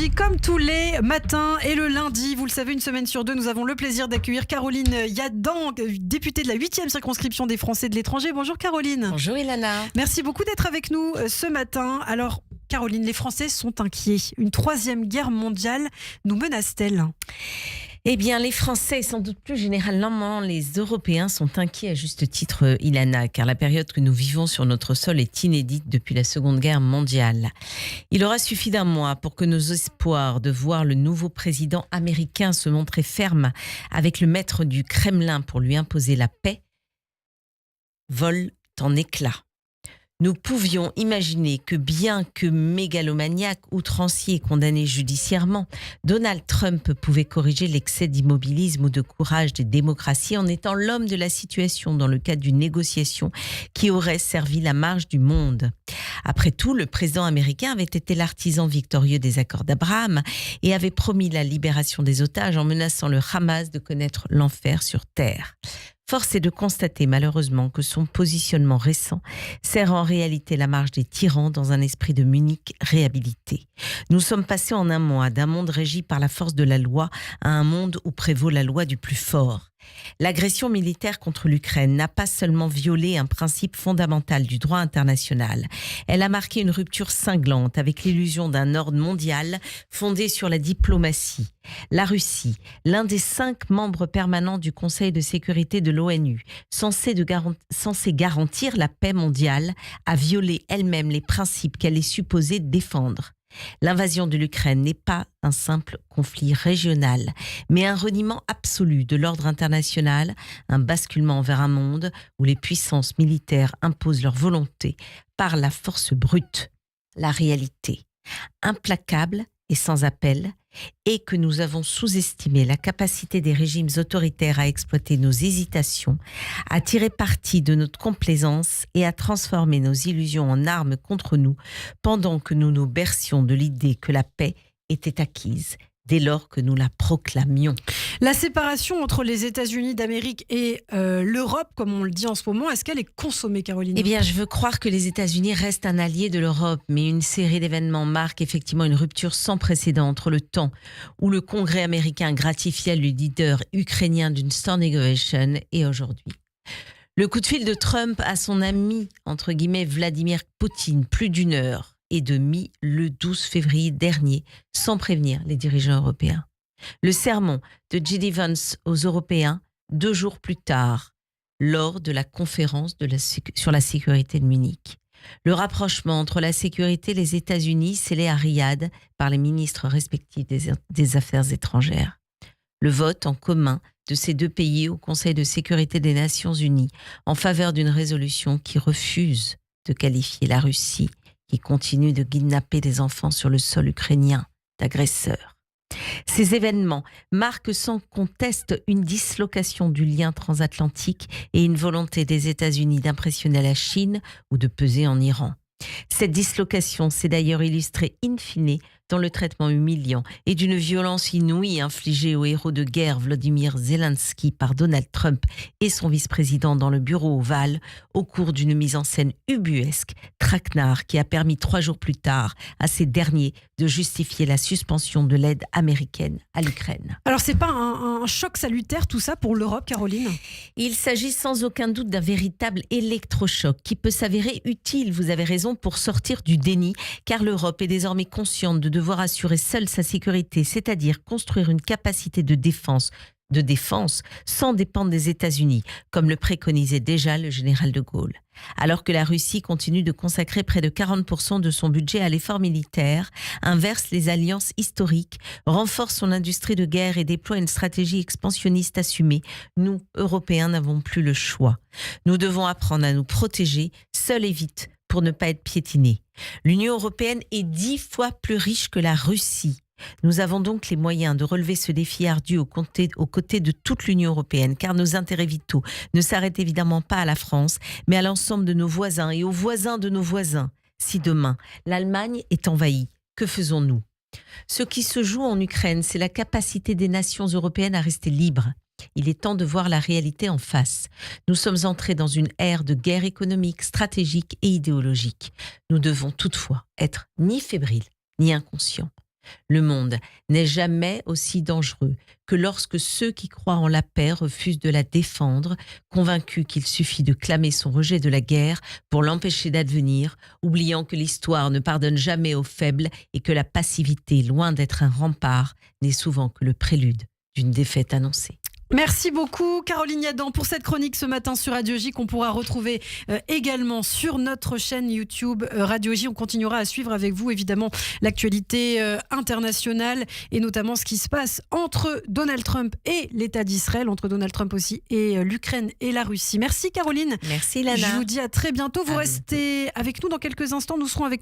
Énergie, comme tous les matins et le lundi. Vous le savez, une semaine sur deux, nous avons le plaisir d'accueillir Caroline Yadan, députée de la 8e circonscription des Français de l'étranger. Bonjour Caroline. Bonjour Ilana. Merci beaucoup d'être avec nous ce matin. Alors Caroline, les Français sont inquiets. Une 3e guerre mondiale nous menace-t-elle ? Eh bien, les Français et sans doute plus généralement les Européens sont inquiets à juste titre, Ilana, car la période que nous vivons sur notre sol est inédite depuis la Seconde Guerre mondiale. Il aura suffi d'un mois pour que nos espoirs de voir le nouveau président américain se montrer ferme avec le maître du Kremlin pour lui imposer la paix volent en éclats. Nous pouvions imaginer que bien que mégalomaniaque, outrancier et condamné judiciairement, Donald Trump pouvait corriger l'excès d'immobilisme ou de courage des démocraties en étant l'homme de la situation dans le cadre d'une négociation qui aurait servi la marche du monde. Après tout, le président américain avait été l'artisan victorieux des accords d'Abraham et avait promis la libération des otages en menaçant le Hamas de connaître l'enfer sur terre. Force est de constater malheureusement que son positionnement récent sert en réalité la marche des tyrans dans un esprit de Munich réhabilité. Nous sommes passés en un mois d'un monde régi par la force de la loi à un monde où prévaut la loi du plus fort. L'agression militaire contre l'Ukraine n'a pas seulement violé un principe fondamental du droit international, elle a marqué une rupture cinglante avec l'illusion d'un ordre mondial fondé sur la diplomatie. La Russie, l'un des 5 membres permanents du Conseil de sécurité de l'ONU, censé garantir la paix mondiale, a violé elle-même les principes qu'elle est supposée défendre. L'invasion de l'Ukraine n'est pas un simple conflit régional, mais un reniement absolu de l'ordre international, un basculement vers un monde où les puissances militaires imposent leur volonté par la force brute. La réalité, implacable et sans appel, est que nous avons sous-estimé la capacité des régimes autoritaires à exploiter nos hésitations, à tirer parti de notre complaisance et à transformer nos illusions en armes contre nous, pendant que nous nous bercions de l'idée que la paix était acquise dès lors que nous la proclamions. La séparation entre les États-Unis d'Amérique et l'Europe, comme on le dit en ce moment, est-ce qu'elle est consommée, Caroline ? Eh bien, je veux croire que les États-Unis restent un allié de l'Europe, mais une série d'événements marque effectivement une rupture sans précédent entre le temps où le Congrès américain gratifiait le leader ukrainien d'une standing ovation et aujourd'hui. Le coup de fil de Trump à son ami, entre guillemets, Vladimir Poutine, plus d'1 heure et demie le 12 février dernier, sans prévenir les dirigeants européens. Le sermon de J.D. Vance aux Européens 2 jours plus tard, lors de la conférence sur la sécurité de Munich. Le rapprochement entre la sécurité et les États-Unis scellé à Riyad par les ministres respectifs des Affaires étrangères. Le vote en commun de ces 2 pays au Conseil de sécurité des Nations Unies en faveur d'une résolution qui refuse de qualifier la Russie, qui continue de kidnapper des enfants sur le sol ukrainien, d'agresseurs. Ces événements marquent sans conteste une dislocation du lien transatlantique et une volonté des États-Unis d'impressionner la Chine ou de peser en Iran. Cette dislocation s'est d'ailleurs illustrée in fine dans le traitement humiliant et d'une violence inouïe infligée au héros de guerre Volodymyr Zelensky par Donald Trump et son vice-président dans le bureau ovale au cours d'une mise en scène ubuesque, traquenard, qui a permis 3 jours plus tard à ces derniers de justifier la suspension de l'aide américaine à l'Ukraine. Alors c'est pas un choc salutaire tout ça pour l'Europe, Caroline ? Il s'agit sans aucun doute d'un véritable électrochoc qui peut s'avérer utile, vous avez raison, pour sortir du déni, car l'Europe est désormais consciente de devoir assurer seule sa sécurité, c'est-à-dire construire une capacité de défense sans dépendre des États-Unis, comme le préconisait déjà le général de Gaulle. Alors que la Russie continue de consacrer près de 40% de son budget à l'effort militaire, inverse les alliances historiques, renforce son industrie de guerre et déploie une stratégie expansionniste assumée, nous, Européens, n'avons plus le choix. Nous devons apprendre à nous protéger, seuls et vite, pour ne pas être piétinés. L'Union européenne est 10 fois plus riche que la Russie. Nous avons donc les moyens de relever ce défi ardu aux côtés de toute l'Union européenne, car nos intérêts vitaux ne s'arrêtent évidemment pas à la France, mais à l'ensemble de nos voisins et aux voisins de nos voisins. Si demain, l'Allemagne est envahie, que faisons-nous ? Ce qui se joue en Ukraine, c'est la capacité des nations européennes à rester libres. Il est temps de voir la réalité en face. Nous sommes entrés dans une ère de guerre économique, stratégique et idéologique. Nous devons toutefois être ni fébriles, ni inconscients. Le monde n'est jamais aussi dangereux que lorsque ceux qui croient en la paix refusent de la défendre, convaincus qu'il suffit de clamer son rejet de la guerre pour l'empêcher d'advenir, oubliant que l'histoire ne pardonne jamais aux faibles et que la passivité, loin d'être un rempart, n'est souvent que le prélude d'une défaite annoncée. Merci beaucoup Caroline Yadan pour cette chronique ce matin sur Radio J qu'on pourra retrouver également sur notre chaîne YouTube Radio J. On continuera à suivre avec vous évidemment l'actualité internationale et notamment ce qui se passe entre Donald Trump et l'État d'Israël, entre Donald Trump aussi et l'Ukraine et la Russie. Merci Caroline. Merci Lana. Je vous dis à très bientôt. Vous restez avec nous dans quelques instants. Nous serons avec